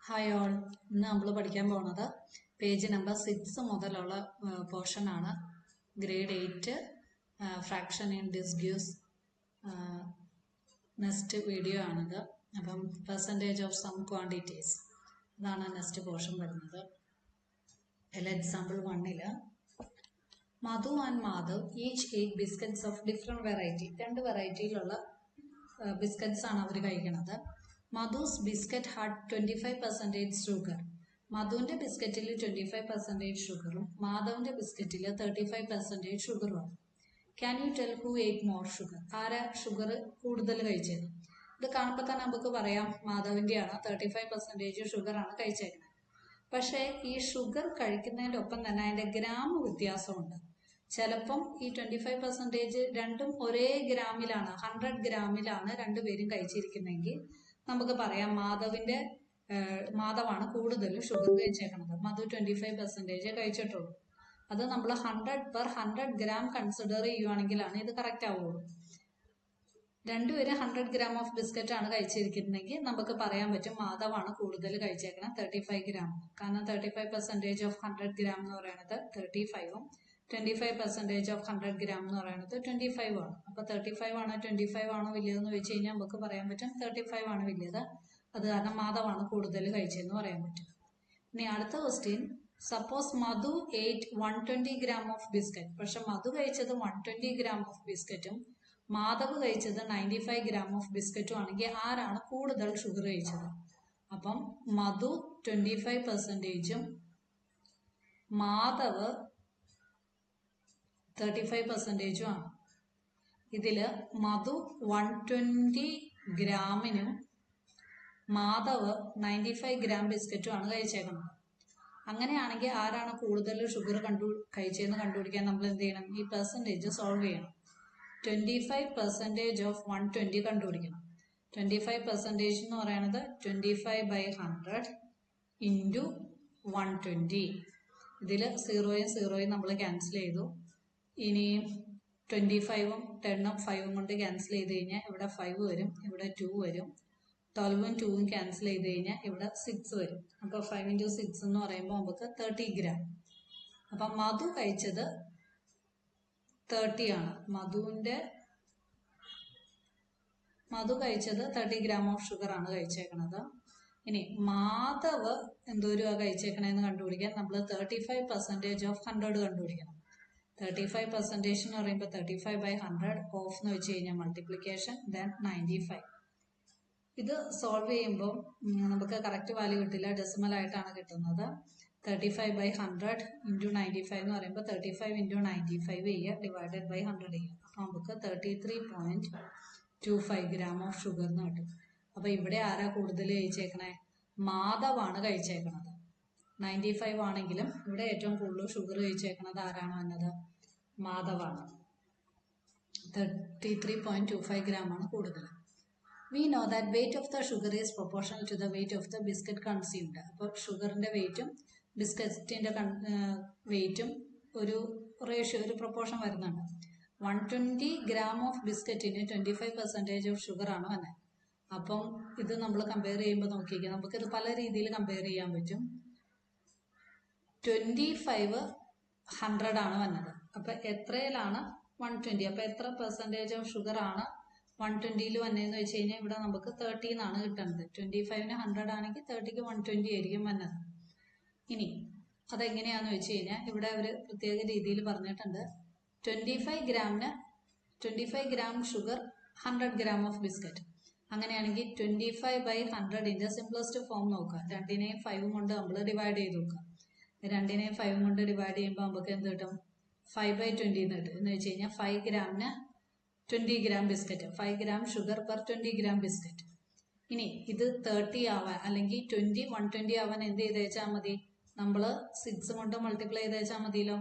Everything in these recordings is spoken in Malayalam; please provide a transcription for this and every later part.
Hi all. ഇന്ന് നമ്മൾ പഠിക്കാൻ പോകുന്നത് പേജ് നമ്പർ 6 മുതലുള്ള പോർഷനാണ്. Grade 8 fraction in disguise next video ആണിത്. അപ്പം പെർസെൻറ്റേജ് ഓഫ് സം ക്വാണ്ടിറ്റീസ് അതാണ് നെക്സ്റ്റ് പോർഷൻ വരുന്നത്. അതിൽ example 1 Madhu and Madhav each ate biscuits of different variety. രണ്ട് വെറൈറ്റിയിലുള്ള ബിസ്ക്കറ്റ്സ് ആണ് അവർ കഴിക്കുന്നത്. Madhu's biscuit had 25% sugar. മധുവിൻ്റെ ബിസ്ക്കറ്റിൽ 25% ഷുഗറും മാധവിൻ്റെ ബിസ്ക്കറ്റിൽ 35% ഷുഗറുമാണ്. Can you tell who ate more sugar? ആരാ ഷുഗർ കൂടുതൽ കഴിച്ചത്? ഇത് കാണുമ്പോൾ തന്നെ നമുക്ക് പറയാം മാധവിൻ്റെയാണ്. 35% ഷുഗറാണ് കഴിച്ചേക്കുന്നത്. പക്ഷേ ഈ ഷുഗർ കഴിക്കുന്നതിൻ്റെ ഒപ്പം തന്നെ അതിൻ്റെ ഗ്രാം വ്യത്യാസമുണ്ട്. ചിലപ്പം ഈ 25% രണ്ടും ഒരേ ഗ്രാമിലാണ്, 100 ഗ്രാമിലാണ് രണ്ടുപേരും കഴിച്ചിരിക്കുന്നതെങ്കിൽ നമുക്ക് പറയാം മാധവാണ് കൂടുതൽ ഷുഗർ കഴിച്ചേക്കുന്നത്. മധു 25% കഴിച്ചിട്ടുള്ളൂ. അത് നമ്മൾ 100/100 ഗ്രാം കൺസിഡർ ചെയ്യുവാണെങ്കിലാണ് ഇത് കറക്റ്റ് ആവുള്ളൂ. രണ്ടുപേരും 100 ഗ്രാം ഓഫ് ബിസ്ക്കറ്റ് ആണ് കഴിച്ചിരിക്കുന്നതെങ്കിൽ നമുക്ക് പറയാൻ പറ്റും മാധവാണ് കൂടുതൽ കഴിച്ചേക്കണം 35 ഗ്രാം. കാരണം 35% ഓഫ് 100 ഗ്രാം എന്ന് പറയുന്നത് 35ഉം 25% ഓഫ് 100 ഗ്രാം എന്ന് പറയുന്നത് 25 ആണ്. അപ്പോൾ 35 ആണോ 25 ആണോ വലിയതെന്ന് വെച്ച് കഴിഞ്ഞാൽ നമുക്ക് പറയാൻ പറ്റും 35 ആണ് വലിയത്. അത് കാരണം മാധവാണ് കൂടുതൽ കഴിച്ചതെന്ന് പറയാൻ പറ്റും. ഇനി അടുത്ത question, suppose Madhu 120 gram of biscuit. പക്ഷെ മധു കഴിച്ചത് 120 ഗ്രാം ഓഫ് ബിസ്ക്കറ്റും മാധവ് കഴിച്ചത് 95 ഗ്രാം ഓഫ് ബിസ്ക്കറ്റും ആണെങ്കിൽ ആരാണ് കൂടുതൽ ഷുഗർ കഴിച്ചത്? അപ്പം മധു 25%ഉം മാധവ് 35%ഉം ആണ്. ഇതിൽ മധു 120 ഗ്രാമിനും മാധവ് 95 ഗ്രാം ബിസ്ക്കറ്റും ആണ് കഴിച്ചേക്കുന്നത്. അങ്ങനെയാണെങ്കിൽ ആരാണ് കൂടുതൽ ഷുഗർ കഴിച്ചതെന്ന് കണ്ടുപിടിക്കാൻ നമ്മൾ എന്ത് ചെയ്യണം? ഈ പെർസെൻറ്റേജ് സോൾവ് ചെയ്യണം. 25% ഓഫ് 120 കണ്ടുപിടിക്കണം. 25% എന്ന് പറയുന്നത് 25/100 ഇൻറ്റു 120. ഇതിൽ 0യും 0യും നമ്മൾ ക്യാൻസൽ ചെയ്തു. ഇനി 25ഉം 10ഉം 5ഉം കൊണ്ട് ക്യാൻസൽ ചെയ്ത് കഴിഞ്ഞാൽ ഇവിടെ 5 വരും, ഇവിടെ 2 വരും. 12ഉം 2ഉം ക്യാൻസൽ ചെയ്ത് കഴിഞ്ഞാൽ ഇവിടെ 6 വരും. അപ്പോൾ 5 × 6 എന്ന് പറയുമ്പോൾ നമുക്ക് 30 ഗ്രാം. അപ്പം മധു കഴിച്ചത് 30 ആണ്. മധു കഴിച്ചത് 30 ഗ്രാം ഓഫ് ഷുഗർ ആണ് കഴിച്ചേക്കണത്. ഇനി മാധവ് എന്തോരുവാ കഴിച്ചേക്കണേന്ന് കണ്ടുപിടിക്കാൻ നമ്മൾ 35% ഓഫ് 100 കണ്ടുപിടിക്കണം. 35% എന്ന് പറയുമ്പോൾ 35/100 ഓഫ് എന്ന് വെച്ച് കഴിഞ്ഞാൽ മൾട്ടിപ്ലിക്കേഷൻ ദെൻ 95. ഇത് സോൾവ് ചെയ്യുമ്പോൾ നമുക്ക് കറക്റ്റ് വാല്യൂ കിട്ടില്ല, ഡെസിമൽ ആയിട്ടാണ് കിട്ടുന്നത്. 35/100 ഇൻറ്റു 95 എന്ന് പറയുമ്പോൾ 35 ഇൻറ്റു 95 ചെയ്യുക, ഡിവൈഡഡ് ബൈ 100 ചെയ്യുക. അപ്പോൾ നമുക്ക് 33.25 ഗ്രാം ഓഫ് ഷുഗർ എന്ന് കിട്ടും. അപ്പോൾ ഇവിടെ ആരാ കൂടുതൽ കഴിച്ചേക്കണേ? മാധവാണ് കഴിച്ചേക്കണത്. 95 ആണെങ്കിലും ഇവിടെ ഏറ്റവും കൂടുതൽ ഷുഗർ കഴിച്ചേക്കണത് ആരാണ് വന്നത്? മാധവാണ്. 33.25 ഗ്രാം ആണ് കൂടുതൽ. We know that weight of the sugar is proportional to the weight of the biscuit consumed. അപ്പോൾ ഷുഗറിൻ്റെ വെയിറ്റും ബിസ്ക്കറ്റിൻ്റെ വെയിറ്റും ഒരു റേഷ്യോ, ഒരു പ്രൊപ്പോർഷൻ വരുന്നുണ്ട്. 120 ഗ്രാം ഓഫ് ബിസ്ക്കറ്റിന് 25% ഓഫ് ഷുഗറാണ് വന്നത്. അപ്പം ഇത് നമ്മൾ കമ്പയർ ചെയ്യുമ്പോൾ നോക്കിയിരിക്കുക, നമുക്കിത് പല രീതിയിൽ കമ്പയർ ചെയ്യാൻ പറ്റും. 25 100 ആണ് വന്നത്. അപ്പം എത്രയിലാണ് 120? അപ്പം എത്ര പെർസെൻറ്റേജ് ഓഫ് ഷുഗറാണ് 120ൽ വന്നതെന്ന് വെച്ച് കഴിഞ്ഞാൽ ഇവിടെ നമുക്ക് 30 എന്നാണ് കിട്ടുന്നത്. 25ന് 100 ആണെങ്കിൽ 30ക്ക് 120 ആയിരിക്കും വന്നത്. ഇനി അതെങ്ങനെയാണെന്ന് വെച്ച് കഴിഞ്ഞാൽ ഇവിടെ ഒരു പ്രത്യേക രീതിയിൽ പറഞ്ഞിട്ടുണ്ട്. 25 gram sugar 100 gram of biscuit. അങ്ങനെയാണെങ്കിൽ 25/100ൻ്റെ സിംപ്ലസ്റ്റ് ഫോം നോക്കുക. 2നെയും 5ഉം കൊണ്ട് നമ്മൾ ഡിവൈഡ് ചെയ്ത് നോക്കുക. 2നെയും 5ഉം കൊണ്ട് ഡിവൈഡ് ചെയ്യുമ്പോൾ നമുക്ക് എന്ത് കിട്ടും? 5/20 എന്ന് കിട്ടും. എന്ന് വെച്ച് കഴിഞ്ഞാൽ 5 ഗ്രാമിന് 20 gram biscuit, 5 gram sugar per 20 gram biscuit. ഇനി ഇത് 30 ആവാൻ അല്ലെങ്കിൽ 120 ആവാൻ എന്ത് ചെയ്തേച്ചാൽ മതി? നമ്മൾ 6 കൊണ്ട് മൾട്ടിപ്ലൈ ചെയ്തേച്ചാൽ മതിയല്ലോ.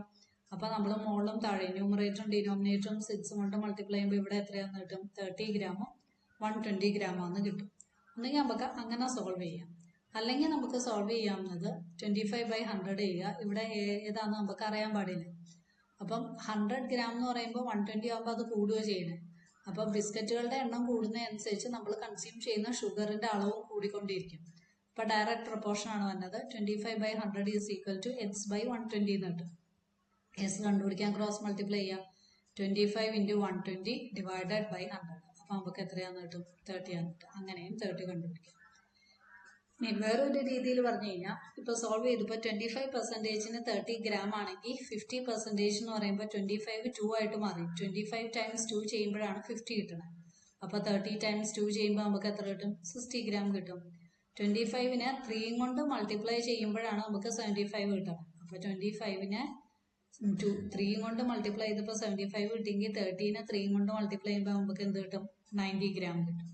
അപ്പോൾ നമ്മൾ മുകളിലും താഴെ ന്യൂമറേറ്ററും ഡിനോമിനേറ്ററും 6 കൊണ്ട് മൾട്ടിപ്ലൈ ചെയ്യുമ്പോൾ ഇവിടെ എത്രയാണെന്ന് കിട്ടും? 30 ഗ്രാമും 120 ഗ്രാമാണെന്ന് കിട്ടും. ഒന്നെങ്കിൽ നമുക്ക് അങ്ങനെ സോൾവ് ചെയ്യാം, അല്ലെങ്കിൽ നമുക്ക് സോൾവ് ചെയ്യാവുന്നത് 25/100 ചെയ്യുക. ഇവിടെ ഏതാണെന്ന് നമുക്ക് അറിയാൻ പാടില്ല. അപ്പം 100 ഗ്രാം എന്ന് പറയുമ്പോൾ 120 ആകുമ്പോൾ അത് കൂടുകയോ ചെയ്യണേ. അപ്പം ബിസ്ക്കറ്റുകളുടെ എണ്ണം കൂടുന്നതനുസരിച്ച് നമ്മൾ കൺസ്യൂം ചെയ്യുന്ന ഷുഗറിൻ്റെ അളവും കൂടിക്കൊണ്ടിരിക്കും. അപ്പോൾ ഡയറക്റ്റ് പ്രൊപ്പോർഷൻ ആണ് വന്നത്. 25/100 ഈസ് ഈക്വൽ ടു x/120 എന്ന് കിട്ടും. എസ് കണ്ടുപിടിക്കാൻ ക്രോസ് മൾട്ടിപ്ലൈ ചെയ്യാം. 25 × 120 ഡിവൈഡഡ് ബൈ 100. അപ്പോൾ നമുക്ക് എത്രയാണെന്ന് കിട്ടും? 30 ആണ് കിട്ടും. അങ്ങനെയും 30 കണ്ടുപിടിക്കാം. ഇനി വേറൊരു രീതിയിൽ പറഞ്ഞു കഴിഞ്ഞാൽ ഇപ്പോൾ സോൾവ് ചെയ്തപ്പോൾ 25%-ന് 30 ഗ്രാം ആണെങ്കിൽ 50% എന്ന് പറയുമ്പോൾ 25 2 ആയിട്ട് മാറി. 25 × 2 ചെയ്യുമ്പോഴാണ് 50 കിട്ടുന്നത്. അപ്പോൾ 30 × 2 ചെയ്യുമ്പോൾ നമുക്ക് എത്ര കിട്ടും? 60 ഗ്രാം കിട്ടും. 25-നെ 3 കൊണ്ട് മൾട്ടിപ്ലൈ ചെയ്യുമ്പോഴാണ് നമുക്ക് 75 കിട്ടുന്നത്. അപ്പോൾ 25-നെ 3 കൊണ്ട് മൾട്ടിപ്ലൈ ചെയ്തപ്പോൾ 75 കിട്ടിയെങ്കിൽ 30-നെ 3 കൊണ്ട് മൾട്ടിപ്ലൈ ചെയ്യുമ്പോൾ നമുക്ക് എന്ത് കിട്ടും? 90 ഗ്രാം കിട്ടും.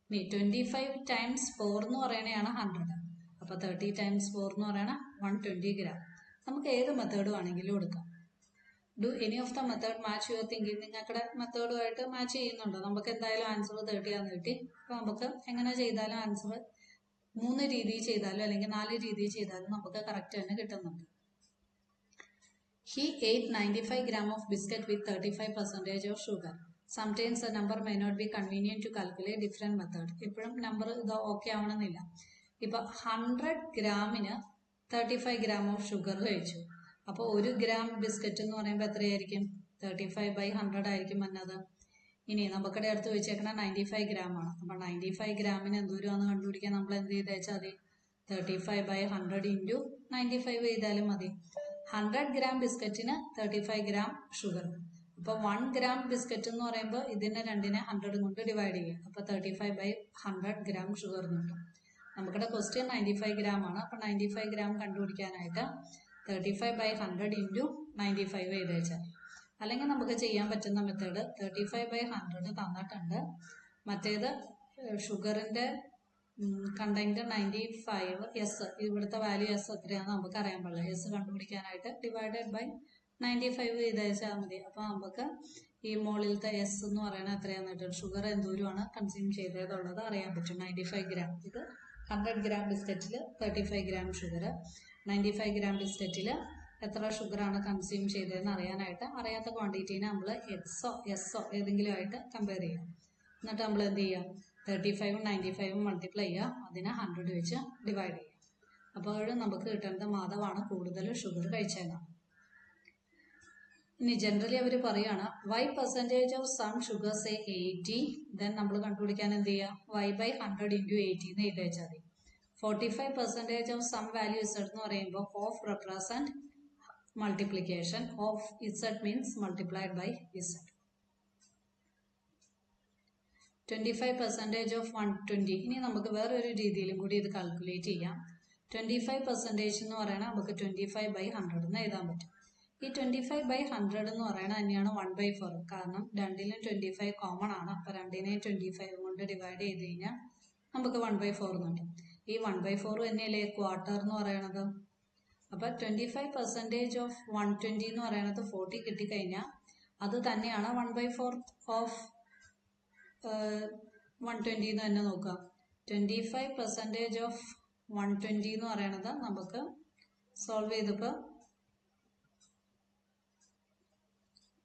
ഇനി 25 × 4 എന്ന് പറയണതാണ് 100. അപ്പോൾ 30 × 4 എന്ന് പറയണ 120 ഗ്രാം. നമുക്ക് ഏത് മെത്തേഡ് വേണമെങ്കിലും എടുക്കാം. Do any of the method match your thinking. നിങ്ങളുടെ മെത്തേഡുമായിട്ട് മാച്ച് ചെയ്യുന്നുണ്ടോ? നമുക്ക് എന്തായാലും ആൻസർ 30 ആണെന്ന് കിട്ടി. അപ്പോൾ നമുക്ക് എങ്ങനെ ചെയ്താലും ആൻസർ 3 രീതിയിൽ ചെയ്താലും അല്ലെങ്കിൽ 4 രീതിയിൽ ചെയ്താലും നമുക്ക് കറക്റ്റ് തന്നെ കിട്ടുന്നുണ്ട്. He ate 95 gram of biscuit with 35% of sugar. Sometimes the number may not be convenient to calculate different method. എപ്പോഴും നമ്പർ ഇത് ഓക്കെ ആവണമെന്നില്ല. ഇപ്പം 100 ഗ്രാമിന് 35 ഗ്രാം ഓഫ് ഷുഗർ കഴിച്ചു. അപ്പോൾ 1 ഗ്രാം ബിസ്ക്കറ്റ് എന്ന് പറയുമ്പോൾ എത്രയായിരിക്കും? 35/100 ആയിരിക്കും വന്നത്. ഇനി നമുക്കിടെ അടുത്ത് വെച്ചേക്കണ 95 ഗ്രാം ആണ്. അപ്പോൾ 95 ഗ്രാമിന് എന്തോരമാണെന്ന് കണ്ടുപിടിക്കാൻ നമ്മൾ എന്ത് ചെയ്തേച്ചാൽ മതി? 35/100 × 95 ചെയ്താലും മതി. 100 ഗ്രാം ബിസ്ക്കറ്റിന് 35 ഗ്രാം ഷുഗർ. അപ്പോൾ 1 ഗ്രാം ബിസ്ക്കറ്റ് എന്ന് പറയുമ്പോൾ ഇതിനെ 2-നെ 100 കൊണ്ട് ഡിവൈഡ് ചെയ്യും. അപ്പോൾ 35/100 ഗ്രാം ഷുഗർ എന്ന് കിട്ടും. നമുക്കിടെ ക്വസ്റ്റ്യൻ 95 ഗ്രാം ആണ്. അപ്പോൾ 95 ഗ്രാം കണ്ടുപിടിക്കാനായിട്ട് 35/100 × 95 ചെയ്തേച്ചാൽ. അല്ലെങ്കിൽ നമുക്ക് ചെയ്യാൻ പറ്റുന്ന മെത്തേഡ് 35/100 തന്നിട്ടുണ്ട്. മറ്റേത് ഷുഗറിൻ്റെ കണ്ടന്റ് 95 എസ്, ഇവിടുത്തെ വാല്യൂ എസ് എത്രയാണെന്ന് നമുക്ക് അറിയാൻ പാടില്ല. എസ് കണ്ടുപിടിക്കാനായിട്ട് ഡിവൈഡഡ് ബൈ 95 ചെയ്തേച്ചാൽ മതി. അപ്പോൾ നമുക്ക് ഈ മുകളിലത്തെ എസ് എന്ന് പറയുന്നത് എത്രയാണെന്ന് കിട്ടും? ഷുഗർ എന്തോരമാണ് കൺസ്യൂം ചെയ്തതുള്ളത് അറിയാൻ പറ്റും. 95 ഗ്രാം. ഇത് 100 ഗ്രാം ബിസ്ക്കറ്റിൽ 35 ഗ്രാം ഷുഗർ. 95 ഗ്രാം ബിസ്ക്കറ്റിൽ എത്ര ഷുഗറാണ് കൺസ്യൂം ചെയ്തതെന്ന് അറിയാനായിട്ട് അറിയാത്ത ക്വാണ്ടിറ്റീനെ നമ്മൾ എസ്സോ ഏതെങ്കിലും ആയിട്ട് കമ്പയർ ചെയ്യാം. എന്നിട്ട് നമ്മൾ എന്ത് ചെയ്യാം? 35-ഉം 95-ഉം മൾട്ടിപ്ലൈ ചെയ്യുക. അതിനെ 100 വെച്ച് ഡിവൈഡ് ചെയ്യുക. അപ്പോൾ നമുക്ക് കിട്ടേണ്ടത് മാധവാണ് കൂടുതൽ ഷുഗർ കഴിച്ചതെന്നാണ്. ഇനി ജനറലി അവർ പറയുകയാണ് y% of some sugar say 80. Then നമ്മൾ കണ്ടുപിടിക്കാൻ എന്ത് ചെയ്യുക? y/100 × 80 എന്ന് എഴുതി വെച്ചാൽ മതി. 45% ഓഫ് സം വാല്യൂ z എന്ന് പറയുമ്പോൾ of represent multiplication of z means multiplied by z. 25% of 120. ഇനി നമുക്ക് വേറൊരു രീതിയിലും കൂടി ഇത് കാൽക്കുലേറ്റ് ചെയ്യാം. 25% എന്ന് പറയുന്നത് നമുക്ക് 25/100 എന്ന് എഴുതാൻ പറ്റും. ഈ 25/100 എന്ന് പറയുന്നത് തന്നെയാണ് 1/4. കാരണം രണ്ടിലും 25 കോമൺ ആണ്. അപ്പോൾ 2-നെ 25 കൊണ്ട് ഡിവൈഡ് ചെയ്ത് കഴിഞ്ഞാൽ നമുക്ക് 1/4 എന്ന് കിട്ടും. ഈ 1/4 തന്നെയല്ലേ ക്വാർട്ടർ എന്ന് പറയണത്. അപ്പോൾ 25% ഓഫ് 120 എന്ന് പറയുന്നത് 40 കിട്ടിക്കഴിഞ്ഞാൽ അത് തന്നെയാണ് 1/4 ഓഫ് 120 എന്ന് തന്നെ നോക്കാം. 25% ഓഫ് 120 എന്ന് പറയണത് നമുക്ക് സോൾവ് ചെയ്തപ്പോൾ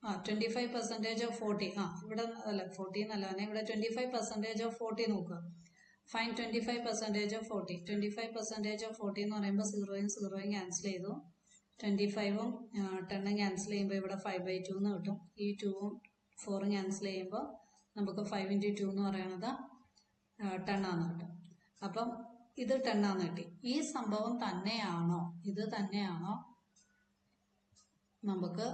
25% ഓഫ് 40. ഇവിടെ അല്ല 40 എന്നല്ല തന്നെ, ഇവിടെ 25% ഓഫ് 40 നോക്കുക. Fine 25% of 40. 25% ഓഫ് 40 എന്ന് പറയുമ്പോൾ 0-യും 0-യും ക്യാൻസൽ ചെയ്തു. 25-ഉം 10-ഉം ക്യാൻസൽ ചെയ്യുമ്പോൾ ഇവിടെ 5/2 എന്ന് കിട്ടും. ഈ 2-ഉം 4-ഉം ക്യാൻസൽ ചെയ്യുമ്പോൾ നമുക്ക് 5 × 2 എന്ന് പറയുന്നത് 10 ആണെന്ന് കിട്ടും. അപ്പം ഇത് 10 ആണെന്ന് കിട്ടി. ഈ സംഭവം തന്നെയാണോ, ഇത് തന്നെയാണോ നമുക്ക്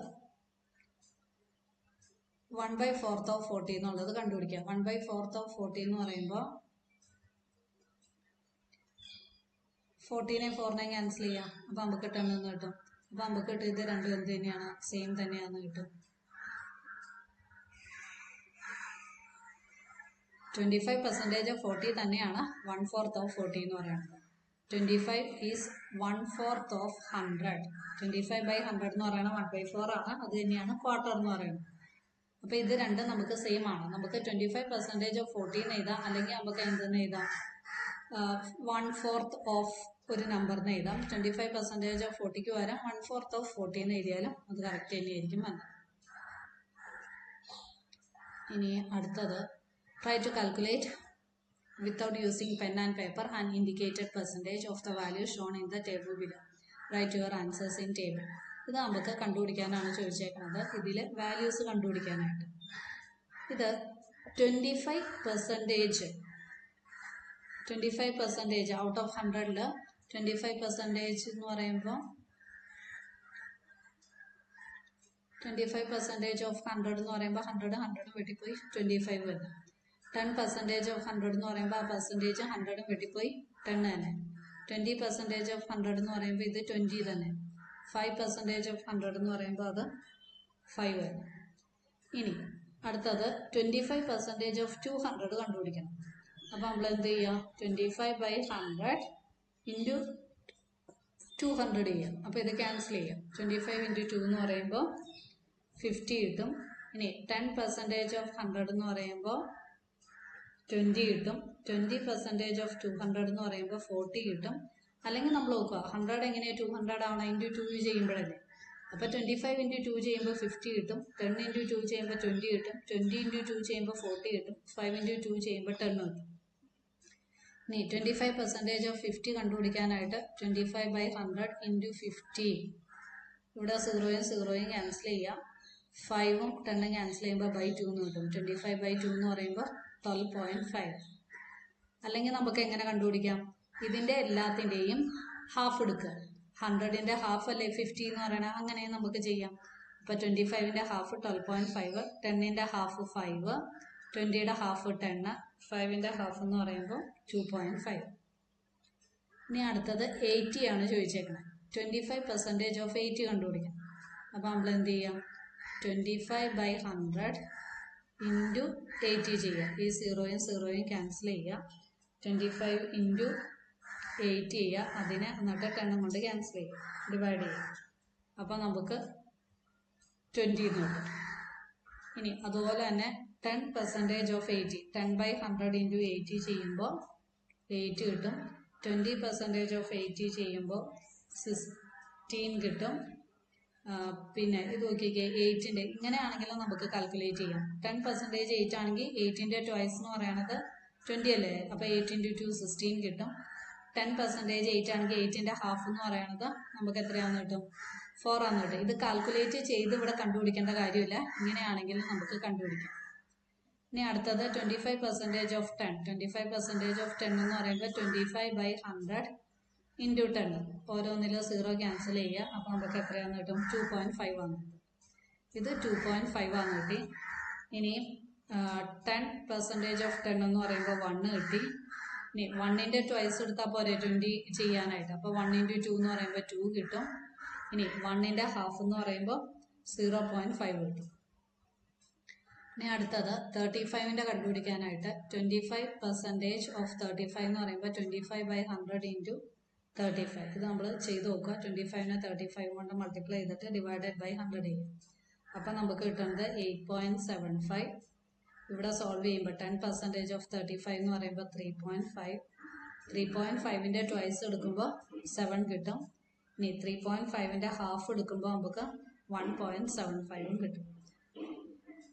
1/4 ഓഫ് 40 എന്നുള്ളത് കണ്ടുപിടിക്കാം. 1/4 ഓഫ് 40 എന്ന് പറയുമ്പോൾ 40-നെ 4-നെ ക്യാൻസൽ ചെയ്യാം. അപ്പോൾ നമുക്ക് 10 എന്ന് കിട്ടും. അപ്പോൾ നമുക്ക് കിട്ടും ഇത് രണ്ടും എന്ത് തന്നെയാണ്? സെയിം തന്നെയാണെന്ന് കിട്ടും. 25% ഓഫ് 40 തന്നെയാണ് 1/4 ഓഫ് 40 എന്ന് പറയുന്നത്. 25 ഈസ് 1/4 ഓഫ് 100. 25/100 എന്ന് പറയുന്നത് 1/4 ആണ്. അത് തന്നെയാണ് ക്വാർട്ടർ എന്ന് പറയുന്നത്. അപ്പോൾ ഇത് രണ്ടും നമുക്ക് സെയിം ആണ്. നമുക്ക് 25% ഓഫ് 40 എന്ന് എഴുതാം, അല്ലെങ്കിൽ നമുക്ക് എന്തെന്ന് എഴുതാം? 1/4 ഓഫ് ഒരു നമ്പറിന് എഴുതാം. 25% ഓഫ് 40ക്ക് പകരം 1/4 ഓഫ് 40 എന്ന് എഴുതിയാലും അത് കറക്റ്റ് തന്നെയായിരിക്കും വന്നത്. ഇനി അടുത്തത് try to calculate without using pen and paper and indicated percentage of the value shown in the table below. Write your answers in table. ഇത് നമുക്ക് കണ്ടുപിടിക്കാനാണ് ചോദിച്ചേക്കുന്നത്. ഇതിൽ വാല്യൂസ് കണ്ടുപിടിക്കാനായിട്ട് ഇത് 25% ഔട്ട് ഓഫ് 100ൽ 25% എന്ന് പറയുമ്പോൾ 25% ഓഫ് 100 എന്ന് പറയുമ്പോൾ 100 വെട്ടിപ്പോയി 25 വരും. 10% ഓഫ് 100 എന്ന് പറയുമ്പോൾ ആ പെർസെൻറ്റേജ് 100 വെട്ടിപ്പോയി 10 തന്നെ. 20% ഓഫ് 100 എന്ന് പറയുമ്പോൾ ഇത് 20 തന്നെ. 5% ഓഫ് 100 എന്ന് പറയുമ്പോൾ അത് 5 വരും. ഇനി അടുത്തത് 25% ഓഫ് 200 കണ്ടുപിടിക്കണം. അപ്പോൾ നമ്മൾ എന്ത് ചെയ്യുക? 25/100 ഇൻറ്റു 200 ചെയ്യാം. അപ്പോൾ ഇത് ക്യാൻസൽ ചെയ്യാം. 25 × 2 എന്ന് പറയുമ്പോൾ 50 കിട്ടും. ഇനി 10% ഓഫ് 100 എന്ന് പറയുമ്പോൾ 20 കിട്ടും. 20% ഓഫ് 200 എന്ന് പറയുമ്പോൾ 40 കിട്ടും. അല്ലെങ്കിൽ നമ്മൾ നോക്കുക 100 എങ്ങനെയാണ് 200 ആവണം? ഇൻറ്റു 2 ചെയ്യുമ്പോഴല്ലേ. അപ്പോൾ 25 × 2 ചെയ്യുമ്പോൾ 50 കിട്ടും. 10 × 2 ചെയ്യുമ്പോൾ 20 കിട്ടും. 20 × 2 ചെയ്യുമ്പോൾ 40 കിട്ടും. 5 × 2 ചെയ്യുമ്പോൾ 10 കിട്ടും. ഇനി 25% ഓഫ് 50 കണ്ടുപിടിക്കാനായിട്ട് 25/100 ഇൻറ്റു 50. ഇവിടെ 0യും 0യും ക്യാൻസൽ ചെയ്യാം. 5ഉം 10ഉം ക്യാൻസൽ ചെയ്യുമ്പോൾ /2 എന്ന് കിട്ടും. 25/2 എന്ന് പറയുമ്പോൾ 12.5. അല്ലെങ്കിൽ നമുക്ക് എങ്ങനെ കണ്ടുപിടിക്കാം? ഇതിൻ്റെ എല്ലാത്തിൻ്റെയും ഹാഫ് എടുക്കുക. 100ൻ്റെ ഹാഫ് അല്ലേ 50 എന്ന് പറയണത്. അങ്ങനെ നമുക്ക് ചെയ്യാം. അപ്പോൾ 25ൻ്റെ ഹാഫ് 12.5, 10ൻ്റെ ഹാഫ് 5, 20യുടെ ഹാഫ് 10, 5ൻ്റെ ഹാഫ് എന്ന് പറയുമ്പോൾ 2.5. ഇനി അടുത്തത് 80 ആണ് ചോദിച്ചേക്കുന്നത്. 25% ഓഫ് 80 കണ്ടുപിടിക്കാം. അപ്പോൾ നമ്മൾ എന്ത് ചെയ്യാം? 25/100 ഇൻറ്റു 80 ചെയ്യുക. ഈ 0യും 0യും ക്യാൻസൽ ചെയ്യുക. 25 ഇൻറ്റു 8 ചെയ്യുക. അതിനെ എന്നിട്ട് 10 കൊണ്ട് ക്യാൻസൽ ചെയ്യുക, ഡിവൈഡ് ചെയ്യുക. അപ്പോൾ നമുക്ക് 20 എന്ന് കിട്ടും. ഇനി അതുപോലെ തന്നെ 10% ഓഫ് 80, 10/100 ഇൻറ്റു 80 ചെയ്യുമ്പോൾ 8 കിട്ടും. 20% ഓഫ് 80 ചെയ്യുമ്പോൾ 16 കിട്ടും. പിന്നെ ഇത് നോക്കിക്കേ 8ൻ്റെ ഇങ്ങനെയാണെങ്കിലും നമുക്ക് കാൽക്കുലേറ്റ് ചെയ്യാം. 10% 8 ആണെങ്കിൽ 8ൻ്റെ ട്വൈസ് എന്ന് പറയുന്നത് 20 അല്ലേ. അപ്പോൾ 8 × 2 16 കിട്ടും. 10% 8 ആണെങ്കിൽ 8ൻ്റെ ഹാഫ് എന്ന് പറയുന്നത് നമുക്ക് എത്രയാണെന്ന് കിട്ടും? 4 ആണെന്ന് കിട്ടും. ഇത് കാൽക്കുലേറ്റ് ചെയ്ത് ഇവിടെ കണ്ടുപിടിക്കേണ്ട കാര്യമില്ല. ഇങ്ങനെയാണെങ്കിലും നമുക്ക് കണ്ടുപിടിക്കാം. ഇനി അടുത്തത് 25% ഓഫ് 10. 25% ഓഫ് 10 എന്ന് പറയുമ്പോൾ 25/100 ഇൻറ്റു 10. ഓരോന്നിലും 0 ക്യാൻസൽ ചെയ്യുക. അപ്പോൾ നമുക്ക് എത്രയാണെന്ന് കിട്ടും? 2.5 ആണ് കിട്ടും. ഇത് 2.5 ആണ് കിട്ടി. ഇനി 10% ഓഫ് 10 എന്ന് പറയുമ്പോൾ 1 കിട്ടി. ഇനി 1ൻ്റെ ട്വൈസ് എടുത്താൽ പോരെ 20 ചെയ്യാനായിട്ട്. അപ്പോൾ 1 × 2 എന്ന് പറയുമ്പോൾ 2 കിട്ടും. ഇനി 1ൻ്റെ ഹാഫ് എന്ന് പറയുമ്പോൾ 0.5 കിട്ടും. ഇനി അടുത്തത് 35ൻ്റെ കണ്ടുപിടിക്കാനായിട്ട് 25% ഓഫ് 35 എന്ന് പറയുമ്പോൾ 25/100 ഇൻറ്റു 35. ഇത് നമ്മൾ ചെയ്ത് നോക്കുക. 25നെ 35 കൊണ്ട് മൾട്ടിപ്ലൈ ചെയ്തിട്ട് ഡിവൈഡഡ് ബൈ 100 ചെയ്യും. അപ്പം നമുക്ക് കിട്ടുന്നത് 8.75. ഇവിടെ സോൾവ് ചെയ്യുമ്പോൾ 10% ഓഫ് 35 എന്ന് പറയുമ്പോൾ 3.5. 3.5ൻ്റെ ട്വൈസ് എടുക്കുമ്പോൾ 7 കിട്ടും. ഇനി 3.5ൻ്റെ ഹാഫ് എടുക്കുമ്പോൾ നമുക്ക് 1.75 കിട്ടും.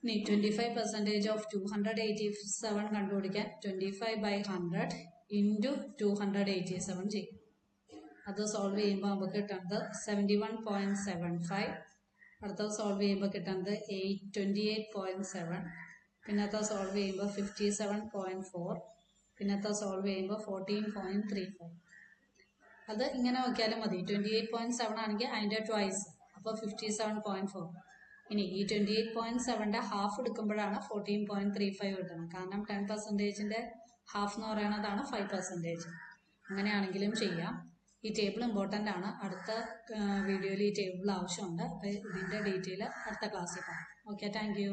ഇനി 25% ഓഫ് 287 കണ്ടുപിടിക്കാൻ 25/100 ഇൻറ്റു 287 ചെയ്യും. അത് സോൾവ് ചെയ്യുമ്പോൾ നമുക്ക് കിട്ടുന്നത് 71.75. അടുത്തത് സോൾവ് ചെയ്യുമ്പോൾ കിട്ടുന്നത് 28.7. പിന്നത്തെ സോൾവ് ചെയ്യുമ്പോൾ 57.4. പിന്നത്തെ സോൾവ് ചെയ്യുമ്പോൾ 14.35. അത് ഇങ്ങനെ നോക്കിയാലും മതി. 28.7 ആണെങ്കിൽ അതിൻ്റെ ട്വൈസ്, അപ്പോൾ 57.4. ഇനി ഈ 28.7ൻ്റെ ഹാഫ് എടുക്കുമ്പോഴാണ് 14.35 കിട്ടുന്നത്. കാരണം 10%ൻ്റെ ഹാഫ് എന്ന് പറയുന്നതാണ് 5%. അങ്ങനെയാണെങ്കിലും ചെയ്യാം. ഈ ടേബിൾ ഇമ്പോർട്ടൻ്റ് ആണ്. അടുത്ത വീഡിയോയിൽ ഈ ടേബിൾ ആവശ്യമുണ്ട്. ഇതിൻ്റെ ഡീറ്റെയിൽ അടുത്ത ക്ലാസ്സിൽ കാണാം. Okay, thank you.